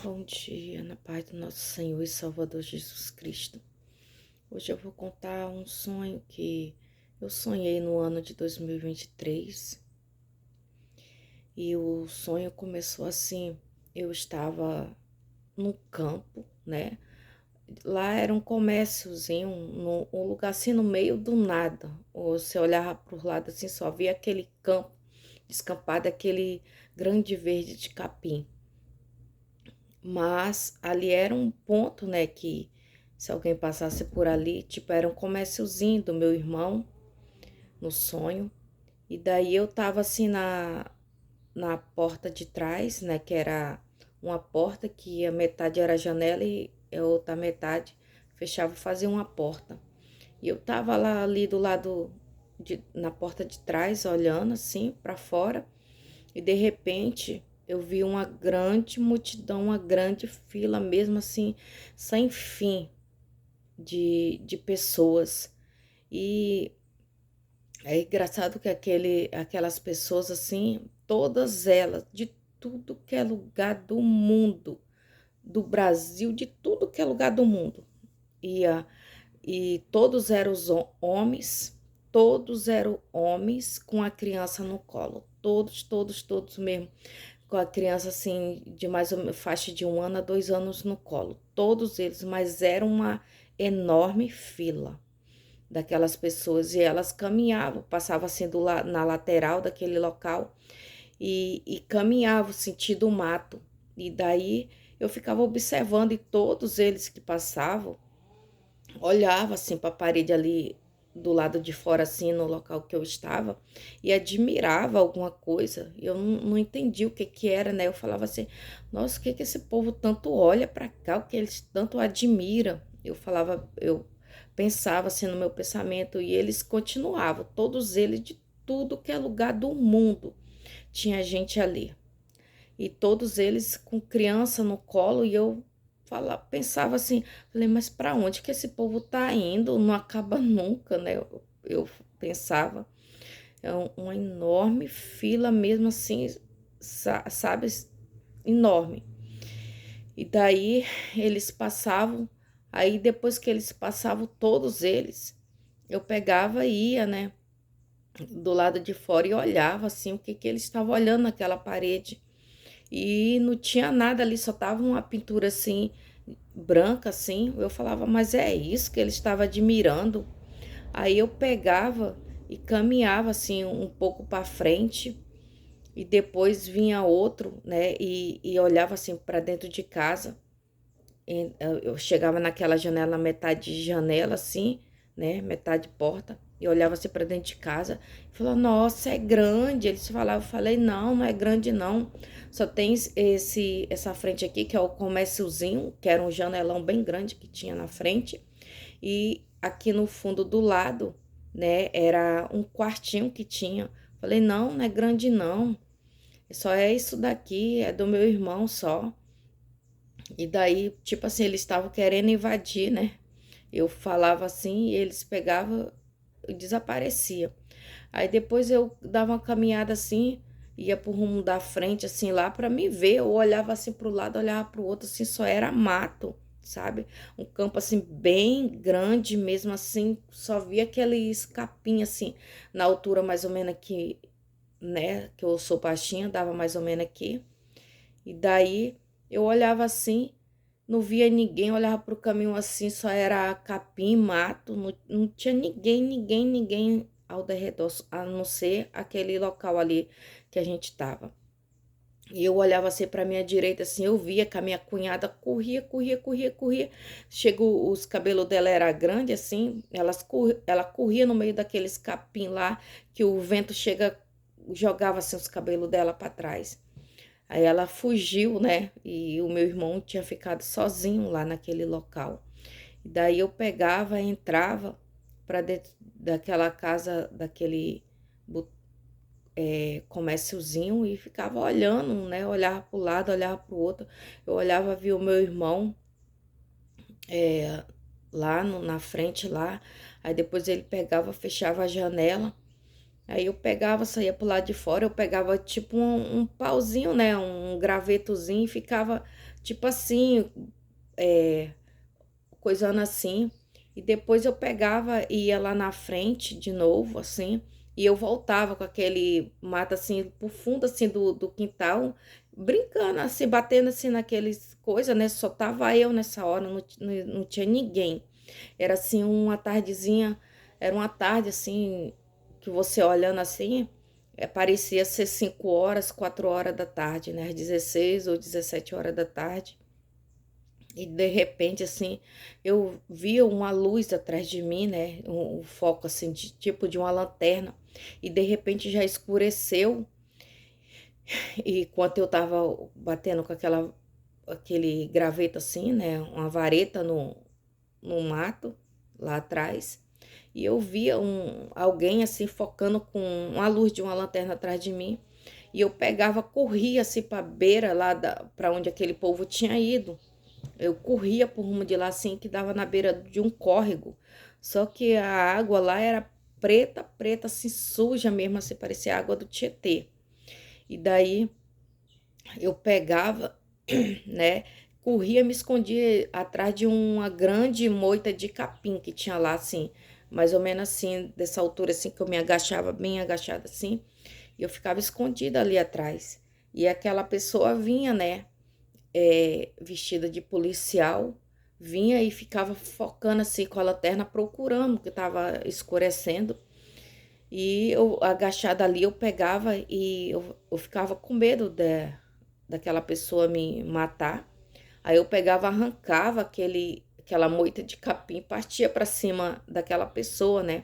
Bom dia, na paz do nosso Senhor e Salvador Jesus Cristo. Hoje eu vou contar um sonho que eu sonhei no ano de 2023. E o sonho começou assim: eu estava no campo, né? Lá era um comérciozinho, um lugar assim no meio do nada. Ou você olhava para o lado assim, só via aquele campo descampado, aquele grande verde de capim. Mas ali era um ponto, né, que se alguém passasse por ali, tipo, era um comérciozinho do meu irmão, no sonho. E daí eu tava assim na porta de trás, né, que era uma porta que a metade era janela e a outra metade fechava e fazia uma porta. E eu tava lá ali do lado na porta de trás, olhando assim para fora. E de repente eu vi uma grande multidão, uma grande fila, mesmo assim, sem fim de pessoas. E é engraçado que aquelas pessoas, assim, todas elas, de tudo que é lugar do mundo, do Brasil, de tudo que é lugar do mundo. E, e todos eram homens, todos eram homens com a criança no colo. Todos, todos, todos mesmo com a criança assim de mais ou menos faixa de 1 a 2 anos no colo, todos eles, mas era uma enorme fila daquelas pessoas e elas caminhavam, passavam assim na lateral daquele local e caminhavam sentido o mato. E daí eu ficava observando e todos eles que passavam olhava assim para a parede ali do lado de fora, assim, no local que eu estava, e admirava alguma coisa. Eu não entendi o que que era, né? Eu falava assim, nossa, o que que esse povo tanto olha para cá, o que eles tanto admiram? Eu pensava assim no meu pensamento, e eles continuavam, todos eles de tudo que é lugar do mundo. Tinha gente ali. E todos eles com criança no colo, e eu pensava assim, falei, mas para onde que esse povo tá indo? Não acaba nunca, né? Eu pensava, é uma enorme fila mesmo assim, sabe, enorme. E daí eles passavam, aí depois que eles passavam, todos eles, eu pegava e ia, né, do lado de fora e olhava assim, o que que eles estavam olhando naquela parede. E não tinha nada ali, só tava uma pintura assim, branca assim. Eu falava, mas é isso que ele estava admirando. Aí eu pegava e caminhava assim um pouco para frente e depois vinha outro, né? E olhava assim para dentro de casa. Eu chegava naquela janela, metade de janela assim, né? Metade porta. E olhava assim para dentro de casa e falava, nossa, é grande. Eles falavam, eu falei, não, não é grande não. Só tem essa frente aqui, que é o comérciozinho, que era um janelão bem grande que tinha na frente. E aqui no fundo do lado, né, era um quartinho que tinha. Falei, não, não é grande não. Só é isso daqui, é do meu irmão só. E daí, tipo assim, eles estavam querendo invadir, né? Eu falava assim e eles pegavam e desaparecia. Aí depois eu dava uma caminhada assim, ia pro rumo da frente, assim, lá pra me ver. Eu olhava assim pro lado, olhava pro outro, assim, só era mato, sabe? Um campo assim, bem grande mesmo, assim, só via aquele capim, assim, na altura mais ou menos aqui, né? Que eu sou baixinha, dava mais ou menos aqui. E daí eu olhava assim, não via ninguém, olhava pro caminho assim, só era capim, mato, não tinha ninguém, ninguém, ninguém ao redor, a não ser aquele local ali que a gente tava. E eu olhava assim pra minha direita, assim, eu via que a minha cunhada corria, corria, corria, corria. Chegou, os cabelos dela era grande, assim, ela corria no meio daqueles capim lá, que o vento chega, jogava assim os cabelos dela para trás. Aí ela fugiu, né? E o meu irmão tinha ficado sozinho lá naquele local. E daí eu pegava, entrava para dentro daquela casa, daquele comérciozinho e ficava olhando, né? Olhava para o lado, olhava para o outro. Eu olhava, via o meu irmão lá na frente lá. Aí depois ele pegava, fechava a janela Aí eu pegava, saía pro lado de fora, eu pegava tipo um pauzinho, né? Um gravetozinho e ficava tipo assim, é, coisando assim. E depois eu pegava e ia lá na frente de novo, assim. E eu voltava com aquele mato assim, pro fundo assim do quintal, brincando, assim, batendo assim naqueles coisas, né? Só tava eu nessa hora, não tinha ninguém. Era assim uma tardezinha, era uma tarde assim, que você olhando assim, parecia ser 5 horas, 4 horas da tarde, né? Às 16 ou 17 horas da tarde. E de repente, assim, eu via uma luz atrás de mim, né? Um foco assim, tipo de uma lanterna. E de repente já escureceu. E enquanto eu tava batendo com aquele graveto assim, né? Uma vareta no mato lá atrás. E eu via alguém assim focando com uma luz de uma lanterna atrás de mim. E eu pegava, corria assim para beira lá para onde aquele povo tinha ido. Eu corria por rumo de lá assim que dava na beira de um córrego. Só que a água lá era preta, preta, assim suja mesmo, assim parecia água do Tietê. E daí eu pegava, né? Corria, me escondia atrás de uma grande moita de capim que tinha lá, assim, mais ou menos assim, dessa altura, assim, que eu me agachava, bem agachada, assim, e eu ficava escondida ali atrás. E aquela pessoa vinha, né, vestida de policial, vinha e ficava focando, assim, com a lanterna, procurando, que tava escurecendo. E eu, agachada ali, eu pegava e eu ficava com medo daquela pessoa me matar. Aí eu pegava, arrancava aquela moita de capim, partia para cima daquela pessoa, né?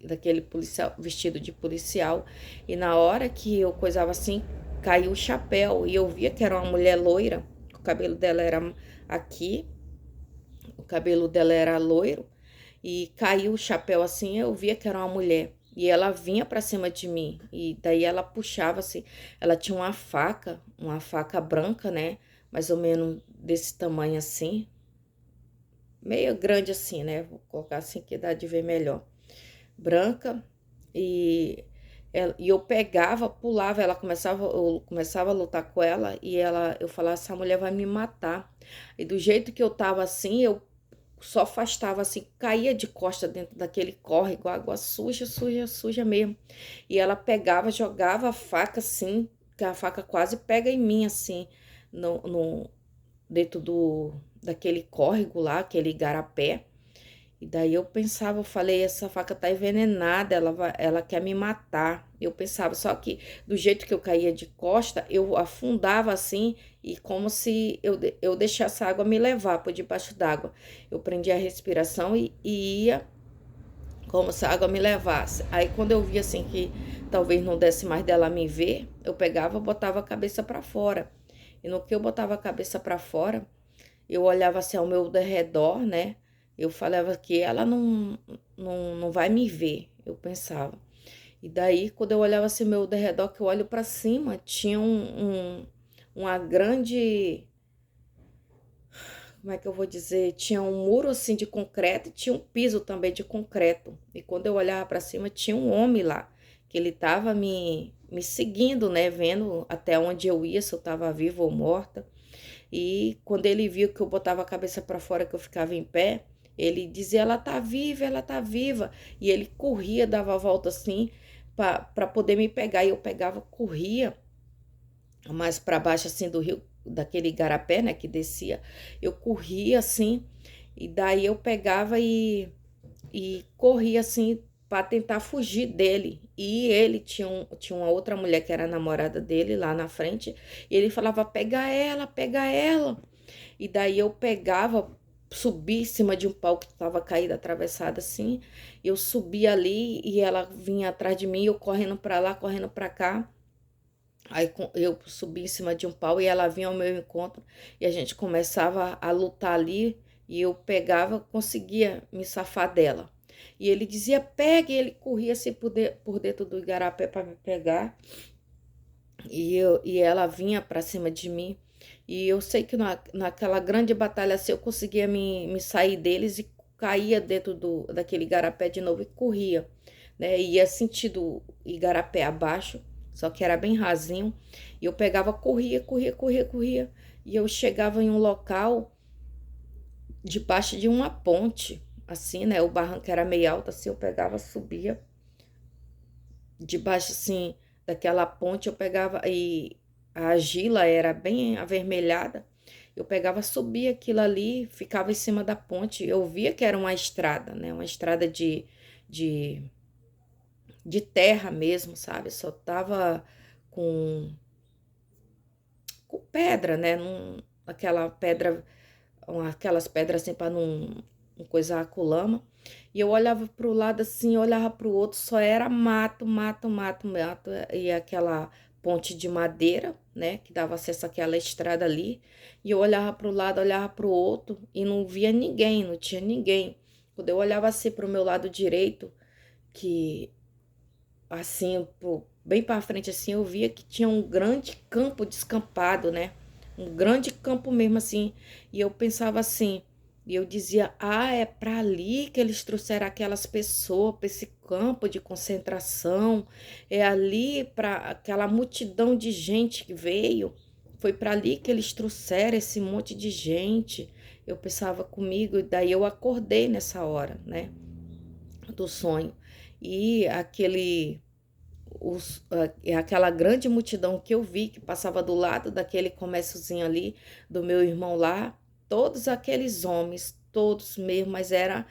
Daquele policial vestido de policial. E na hora que eu coisava assim, caiu o chapéu e eu via que era uma mulher loira. O cabelo dela era aqui, o cabelo dela era loiro e caiu o chapéu assim, eu via que era uma mulher. E ela vinha para cima de mim. E daí ela puxava assim. Ela tinha uma faca branca, né? Mais ou menos desse tamanho assim. Meio grande assim, né? Vou colocar assim que dá de ver melhor. Branca. E, e eu pegava, pulava, eu começava a lutar com ela. E eu falava, essa mulher vai me matar. E do jeito que eu tava assim, eu só afastava assim, caía de costa dentro daquele córrego, água suja, suja, suja mesmo. E ela pegava, jogava a faca assim, que a faca quase pega em mim assim, no dentro daquele córrego lá, aquele igarapé. E daí eu pensava, eu falei, essa faca tá envenenada, ela quer me matar. Eu pensava, só que do jeito que eu caía de costa, eu afundava assim, e como se eu deixasse a água me levar por debaixo d'água. Eu prendia a respiração e ia como se a água me levasse. Aí quando eu via assim que talvez não desse mais dela me ver, eu pegava, botava a cabeça para fora. E no que eu botava a cabeça para fora, eu olhava assim ao meu redor, né? Eu falava que ela não vai me ver, eu pensava. E daí, quando eu olhava assim ao meu redor, que eu olho para cima, tinha uma grande, como é que eu vou dizer? Tinha um muro assim de concreto e tinha um piso também de concreto. E quando eu olhava para cima, tinha um homem lá, que ele tava me seguindo, né? Vendo até onde eu ia, se eu tava viva ou morta. E quando ele viu que eu botava a cabeça para fora, que eu ficava em pé, ele dizia: ela tá viva, ela tá viva. E ele corria, dava a volta assim, para poder me pegar. E eu pegava, corria mais para baixo assim do rio, daquele igarapé, né, que descia. Eu corria assim, e daí eu pegava e corria assim para tentar fugir dele. E ele tinha uma outra mulher que era namorada dele lá na frente, e ele falava: pega ela, pega ela. E daí eu pegava, subia em cima de um pau que estava caído, atravessado assim. Eu subia ali e ela vinha atrás de mim, eu correndo para lá, correndo para cá. Aí eu subi em cima de um pau e ela vinha ao meu encontro e a gente começava a lutar ali e eu pegava, conseguia me safar dela. E ele dizia: pega, e ele corria assim por dentro do igarapé para me pegar. E ela vinha para cima de mim. E eu sei que naquela grande batalha assim, eu conseguia me sair deles e caía dentro daquele igarapé de novo e corria. né? Ia sentido Igarapé abaixo, só que era bem rasinho. E eu pegava, corria, corria, corria, corria. E eu chegava em um local debaixo de uma ponte, assim, né? O barranco era meio alto, assim, eu pegava, subia debaixo, assim, daquela ponte, eu pegava e a argila era bem avermelhada. Eu pegava, subia aquilo ali, ficava em cima da ponte. Eu via que era uma estrada, né? Uma estrada de, de terra mesmo, sabe? Só tava com, com pedra, né? Aquela pedra, aquelas pedras assim para não coisar com lama. E eu olhava para o lado assim, olhava para o outro, só era mato, mato, mato, mato. E aquela ponte de madeira, né, que dava acesso àquela estrada ali. E eu olhava para o lado, olhava para o outro e não via ninguém, não tinha ninguém. Quando eu olhava assim para o meu lado direito, que assim, bem para frente assim, eu via que tinha um grande campo descampado, né? Um grande campo mesmo assim. E eu pensava assim, e eu dizia: "Ah, é para ali que eles trouxeram aquelas pessoas para esse campo de concentração. É ali para aquela multidão de gente que veio. Foi para ali que eles trouxeram esse monte de gente." Eu pensava comigo, e daí eu acordei nessa hora, né, do sonho. E aquela grande multidão que eu vi que passava do lado daquele comérciozinho ali do meu irmão lá, todos aqueles homens, todos mesmo, mas era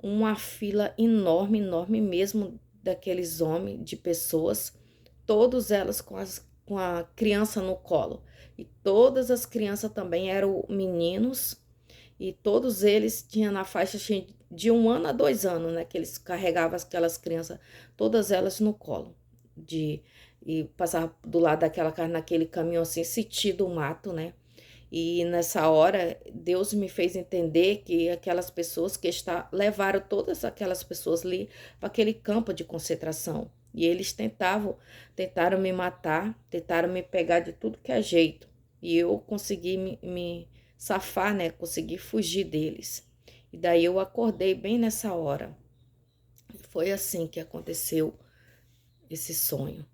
uma fila enorme, enorme mesmo daqueles homens, de pessoas, todas elas com a criança no colo. E todas as crianças também eram meninos, e todos eles tinham na faixa assim, de 1 ano a 2 anos, né? Que eles carregavam aquelas crianças, todas elas no colo. De, e passava do lado daquela casa, naquele caminhão assim, sentido o mato, né? E nessa hora, Deus me fez entender que aquelas pessoas levaram todas aquelas pessoas ali para aquele campo de concentração. E eles tentaram me matar, tentaram me pegar de tudo que é jeito. E eu consegui me safar, né? Consegui fugir deles. E daí eu acordei bem nessa hora. Foi assim que aconteceu esse sonho.